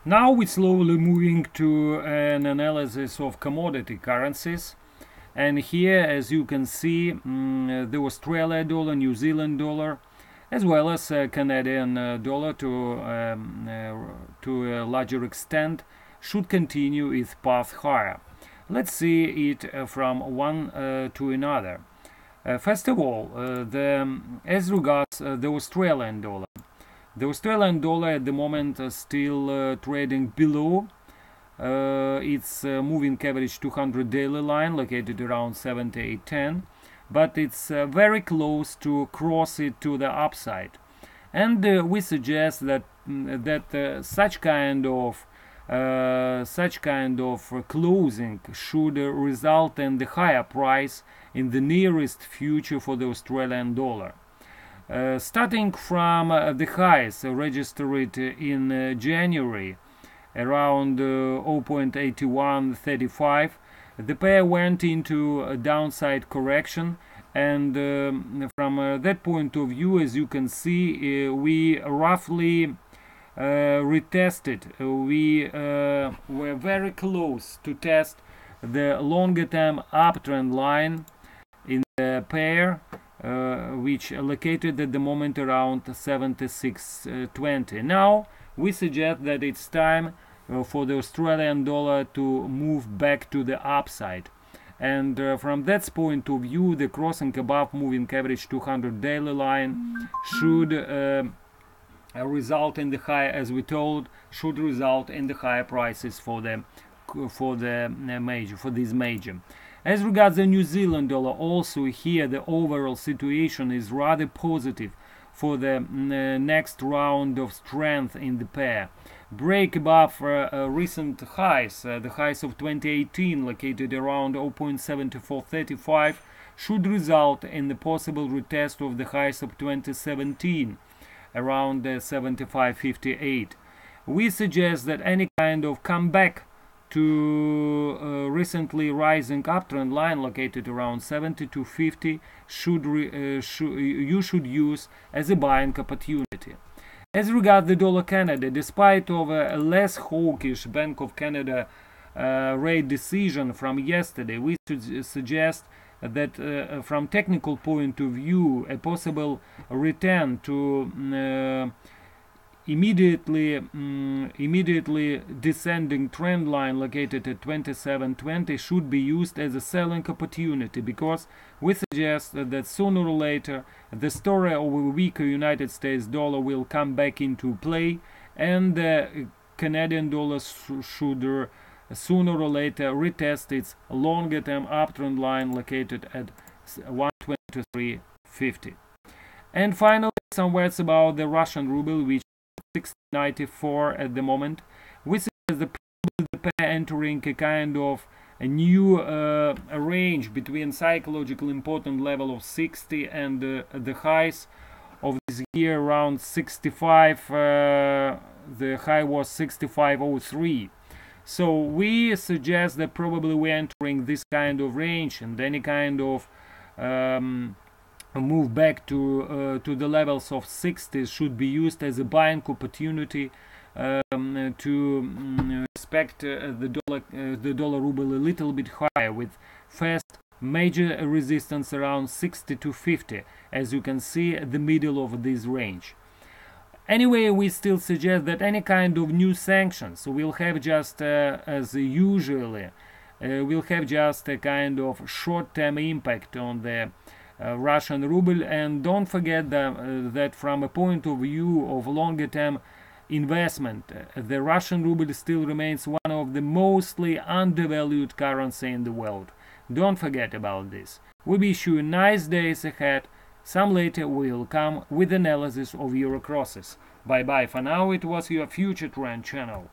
Now we're slowly moving to an analysis of commodity currencies, and here, as you can see, the Australian dollar, New Zealand dollar, as well as Canadian dollar to a larger extent should continue its path higher. Let's see it from one to another. First of all, as regards the Australian dollar. The Australian dollar at the moment is still trading below its moving average 200 daily line located around 78.10, but it's very close to cross it to the upside. And we suggest that such kind of closing should result in the higher price in the nearest future for the Australian dollar. Starting from the highs registered in January around 0.8135, the pair went into a downside correction, and from that point of view, as you can see, we roughly retested. We were very close to test the longer term uptrend line in the pair, which located at the moment around 76.20. Now we suggest that it's time for the Australian dollar to move back to the upside, and from that point of view, the crossing above moving average 200 daily line should result in the high, as we told, should result in the higher prices for this major. As regards the New Zealand dollar, also here the overall situation is rather positive for the next round of strength in the pair. Break above recent highs, the highs of 2018 located around 0.7435, should result in the possible retest of the highs of 2017 around 75.58. We suggest that any kind of comeback to recently rising uptrend line located around 72.50 you should use as a buying opportunity. As regards the dollar Canada, despite of a less hawkish Bank of Canada rate decision from yesterday, we should suggest that from technical point of view, a possible return to immediately descending trend line located at 27.20 should be used as a selling opportunity, because we suggest that sooner or later the story of a weaker United States dollar will come back into play, and the Canadian dollar should sooner or later retest its longer term uptrend line located at 123.50. And finally, some words about the Russian ruble, which 694 at the moment. We suggest the pair entering a kind of a new range between psychological important level of 60 and the highs of this year around 65. The high was 65.03. So we suggest that probably we're entering this kind of range, and any kind of move back to the levels of 60 should be used as a buying opportunity to expect the dollar ruble a little bit higher, with first major resistance around 60 to 50, as you can see at the middle of this range. Anyway, we still suggest that any kind of new sanctions will have just as usually will have just a kind of short-term impact on the Russian ruble, and don't forget that from a point of view of longer-term investment, the Russian ruble still remains one of the mostly undervalued currency in the world. Don't forget about this. We wish you nice days ahead. Some later will come with analysis of euro crosses. Bye bye for now. It was your FutureTrend channel.